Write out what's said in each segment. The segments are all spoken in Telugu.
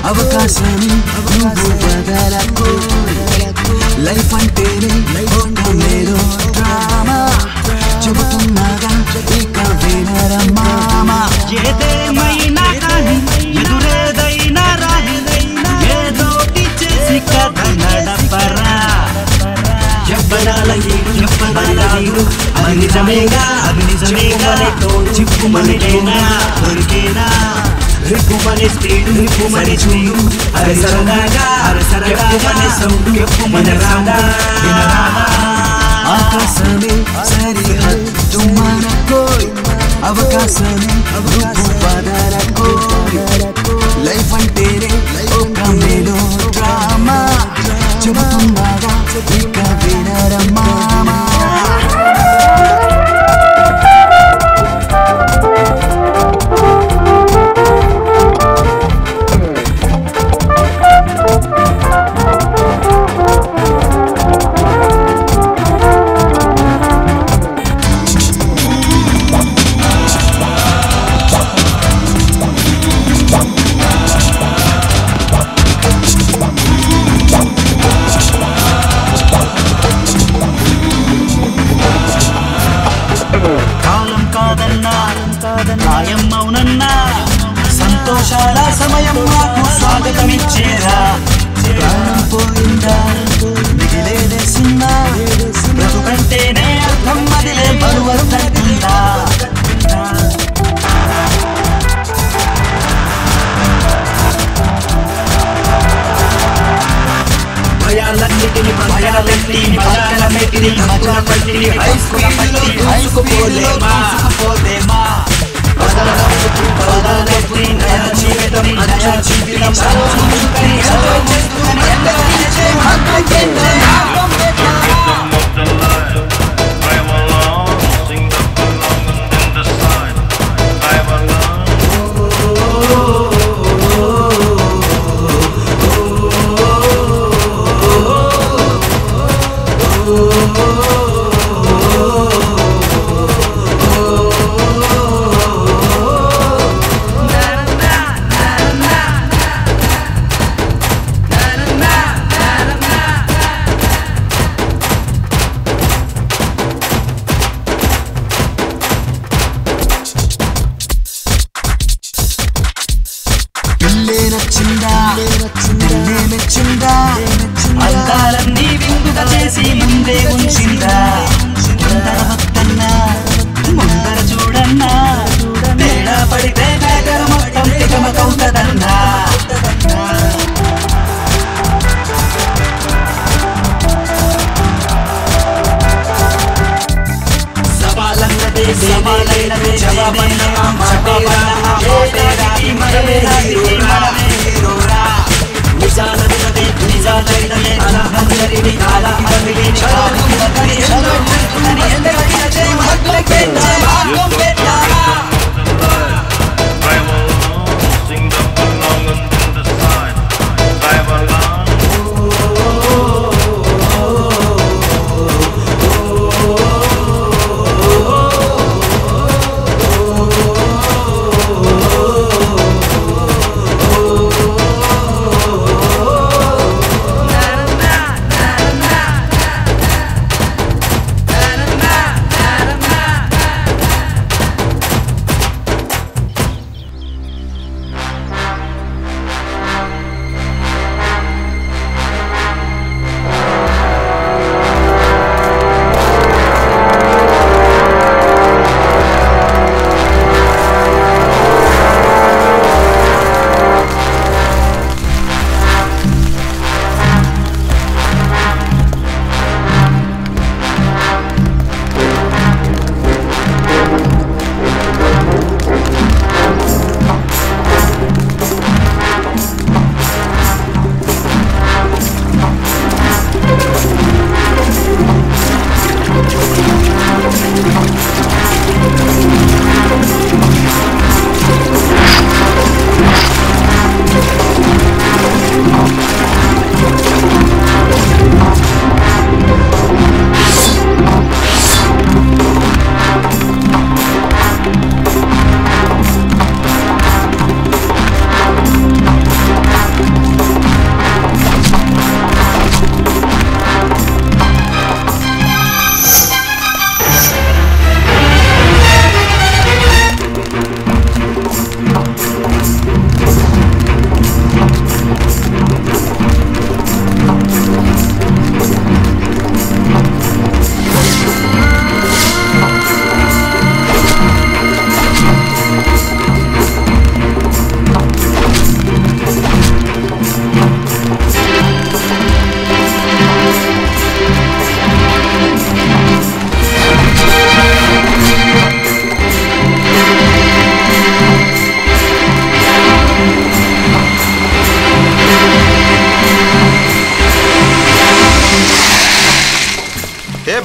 అవకాశాన్ని నువ్వు వదలకు లైఫ్ అంటేనే ఒక మేరో డ్రామా చెబుతున్నాగా ఇక వినరా మామా ఏదేమైనా కానీ ఎదురేదైనా రాని ఏదోటి చేసి కథ నడపరా చెప్పడాల ఈడు అది నిజమేగా చిక్కుమని దొరికేనా రిప్పుమని స్పీడు రిప్పుమని చూడు అరే సరదాగా సౌండ్ ఎక్కుమని రాదా ఆకాశమే సరిహద్దు మనకోయ్ అవకాశాన్ని నువ్వు వదలకోయ్ లైఫ్ అంటేనే ఒక మేలో డ్రామా చెబుతున్నాగా ఇక వినరా మామా నాయమ్మవునన్నా సంతోషాల సమయం నాకు స్వాగతమిచ్చేరా ప్రాణం పోయిందా మిగిలేదే సున్నా బ్రతుకంటేనే అర్థం అదిలే బరువర్తంటుందా భయాలన్నిటిని భయాలెట్టి పక్కన పెట్టి మజా పట్టి హైస్కూల్ పట్టి హైస్కూపోలేమా వదలనెత్తి నయా జీవితం నయా జీవితం సంచుకొని ఎంజాయ్ చేస్తూనే ఎందరిచే హద్దుకెళ్ళే నచ్చిందా అందాలన్నీ విందుగా చేసి ముందే ఉంచిందా ముందర వద్దన్నా ముందర చూడన్నా తేడా పడితే మేకర మొత్తం తికమకవుతదన్నా సవాలన్నదే జవాబన్న మాటేరా నిజాలైనదే అలా అందరినీ అలా అందరినీ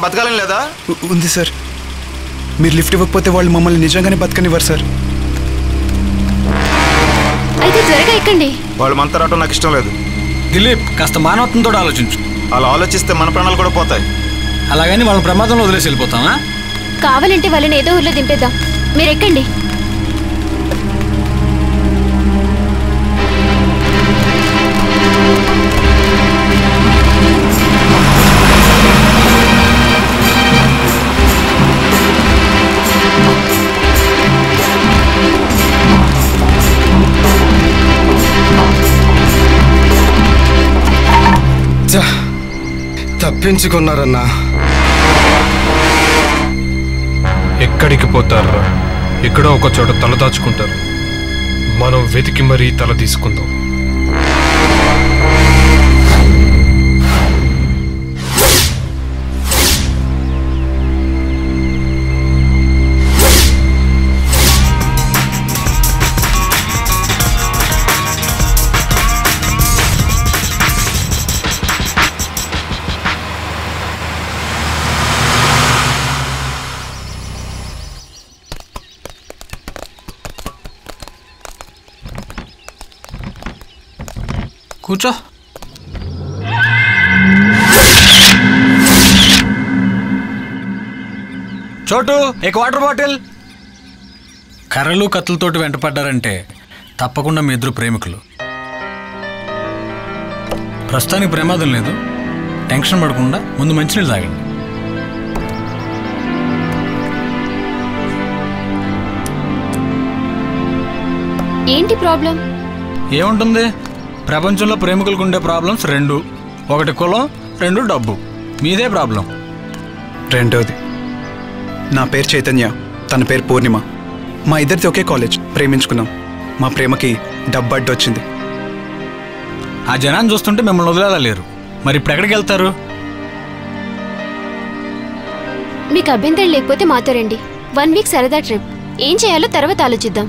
బతకాలని లేదా? ఉంది సార్. మీరు లిఫ్ట్ ఇవ్వకపోతే వాళ్ళు మమ్మల్ని నిజంగానే బతకనివ్వరు సార్. అయితే త్వరగా ఎక్కండి. వాళ్ళు మనతో రావటం నాకు ఇష్టం లేదు. దిలీప్, కాస్త మానవత్వంతో ఆలోచించు. అలా ఆలోచిస్తే మన ప్రాణాలు కూడా పోతాయి. అలాగని వాళ్ళ ప్రమాదంలో వదిలేసి వెళ్ళిపోతామా? కావాలంటే వాళ్ళని ఏదో ఊర్లో దింపేద్దాం. మీరు ఎక్కండి. తప్పించుకున్నారన్నా. ఎక్కడికి పోతారా? ఎక్కడో ఒక చోట తల దాచుకుంటారు. మనం వెతికి మరీ తల తీసుకుందాం. కూర్చో. చోటు, ఒక వాటర్ బాటిల్. కర్రలు కత్తులతోటి వెంటపడ్డారంటే తప్పకుండా మీ ఇద్దరు ప్రేమికులు. ప్రస్తుతానికి ప్రమాదం లేదు, టెన్షన్ పడకుండా ముందు మంచినీళ్ళు తాగండి. ఏంటి ప్రాబ్లం? ఏముంటుంది? ప్రపంచంలో ప్రేమికులకు ఉండే ప్రాబ్లమ్స్ రెండు. ఒకటి కులం, రెండు డబ్బు. మీదే ప్రాబ్లం. రెండోది, నా పేరు చైతన్య, తన పేరు పూర్ణిమ. మా ఇద్దరిది ఒకే కాలేజ్, ప్రేమించుకున్నాం. మా ప్రేమకి డబ్బు అడ్డొచ్చింది. ఆ జనాన్ని చూస్తుంటే మిమ్మల్ని వదిలేలా లేరు. మరి ఇప్పుడు ఎక్కడికి వెళ్తారు? మీకు అభ్యంతరం లేకపోతే మాతో రండి. 1 వీక్ సరదా ట్రిప్. ఏం చేయాలో తర్వాత ఆలోచిద్దాం.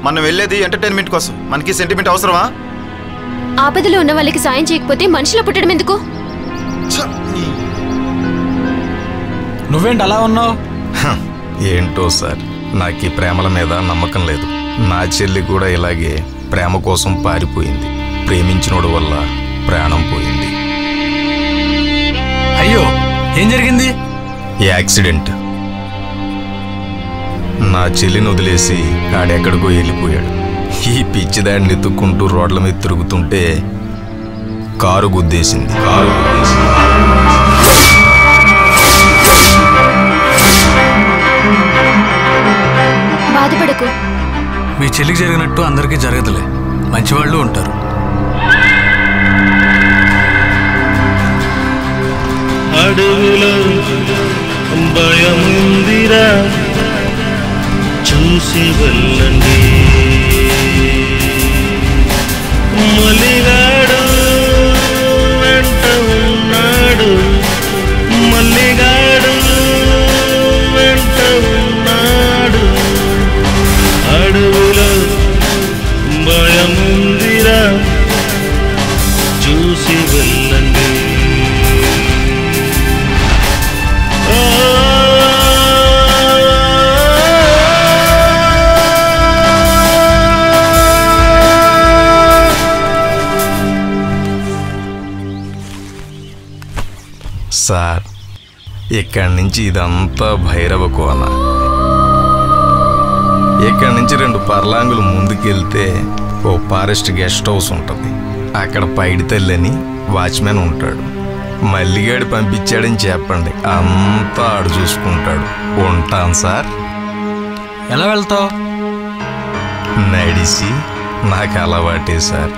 మనం వెళ్ళేది ఎంటర్టైన్మెంట్ కోసం, మనకి సెంటిమెంట్ అవసరమా? ఆపదలో ఉన్న వాళ్ళకి సాయం చేయకపోతే మనుషులు పుట్టడం ఎందుకు? నువ్వేంటి అలా ఉన్నావు? ఏంటో సార్, నాకు ఈ ప్రేమల మీద నమ్మకం లేదు. నా చెల్లి కూడా ఇలాగే ప్రేమ కోసం పారిపోయింది. ప్రేమించినోడు వల్ల ప్రాణం పోయింది. అయ్యో, ఏం జరిగింది? యాక్సిడెంట్. నా చెల్లిని వదిలేసి ఆడెక్కడికో వెళ్ళిపోయాడు. ఈ పిచ్చిదాడిని ఎత్తుక్కుంటూ రోడ్ల మీద తిరుగుతుంటే కారు గుద్దేసింది. బాధపడకు. మీ చెల్లికి జరిగినట్టు అందరికీ జరగదులే, మంచివాళ్ళు ఉంటారు. అడుగులో భయముందిరా, చూసి వెళ్ళండి. మల్లిగాడు వెంట ఉన్నాడు, మల్లిగాడు వెంట ఉన్నాడు. అడుగులో భయముందిరా, చూసి వెళ్ళండి. సార్, ఇక్కడి నుంచి ఇదంతా భైరవ కోన. ఇక్కడి నుంచి 2 పర్లాంగులు ముందుకెళ్తే ఓ ఫారెస్ట్ గెస్ట్ హౌస్ ఉంటుంది. అక్కడ పైడి తల్లని వాచ్మెన్ ఉంటాడు. మల్లిగాడు పంపించాడని చెప్పండి, అంతా ఆడు చూసుకుంటాడు. ఉంటాను సార్. ఎలా వెళ్తావు? నడిచి, నాకు అలవాటే సార్.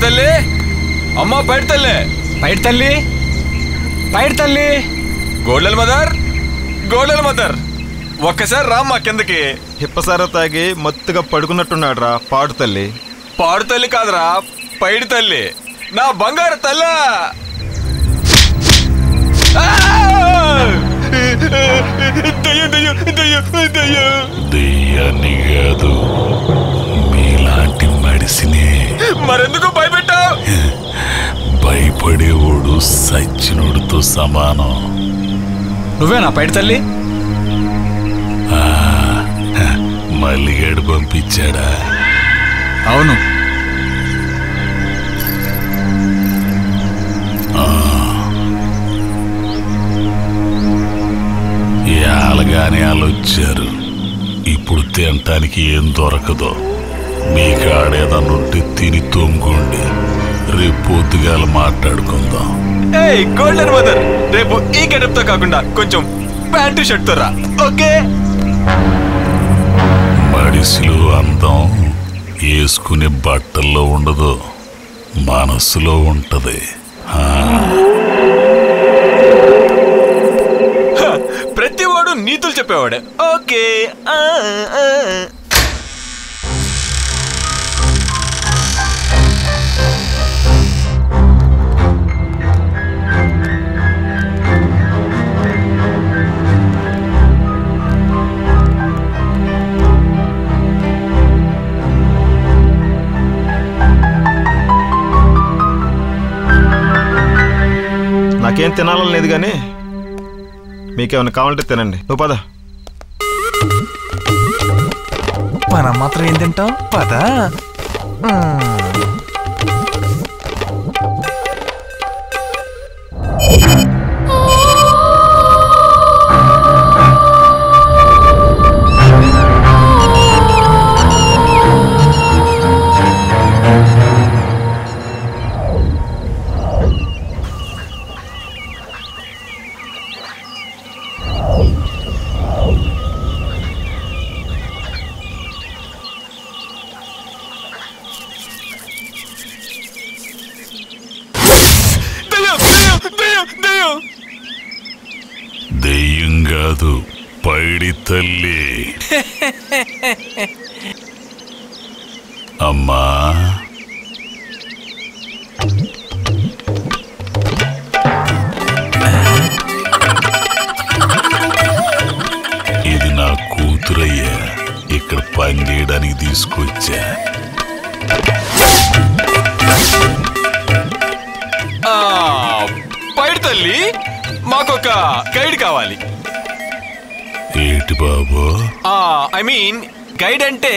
తల్లి అమ్మా పైడి తల్లి పైడి తల్లి పైడి తల్లి గోల్డెన్ మదర్ ఒక్కసారి రామ్మా కిందకి. హిప్పసారా తాగి మత్తుగా పడుకున్నట్టున్నాడు రా పాడు తల్లి. పాడు తల్లి కాదురా పైడి తల్లి, నా బంగారు తల్ల. దెయ్యాన్ని కాదు మీలాంటి మడిసినే. మరెందుకు భయపెట్టావు? భయపడేవాడు సచ్చినోడితో సమానం. నువ్వేనా పైడి తల్లి? మల్లిగాడు పంపించాడా? అవును. ఏళ్ళగానే వాళ్ళు వచ్చారు. ఇప్పుడు తినటానికి ఏం దొరకదో. మీకు ఆడేదన్నుంటే తిని తొంగుండి. రేపు పొద్దుగాల మాట్లాడుకుందాం. ఏయ్ గోల్డెన్ మదర్, రేపు ఈ గెటప్ తో కాకుండా కొంచెం ప్యాంటు షర్ట్ తో రా, ఓకే? మడిసిలో అందం వేసుకునే బట్టల్లో ఉండదు, మనస్సులో ఉంటది. ప్రతివాడు నీతులు చెప్పేవాడే, ఓకే? నాకేం తినాలని లేదు కానీ మీకేమైనా కావాలంటే తినండి. నువ్వు పద. మనం మాత్రం ఏం తింటాం? పద. దెయ్యం కాదు పైడి తల్లి. అమ్మా ఇది నా కూతురయ్యా, ఇక్కడ పని చేయడానికి తీసుకొచ్చా. పైడి తల్లి, మాకొక గైడ్ కావాలి. ఏటి బాబు? ఐ మీన్ గైడ్ అంటే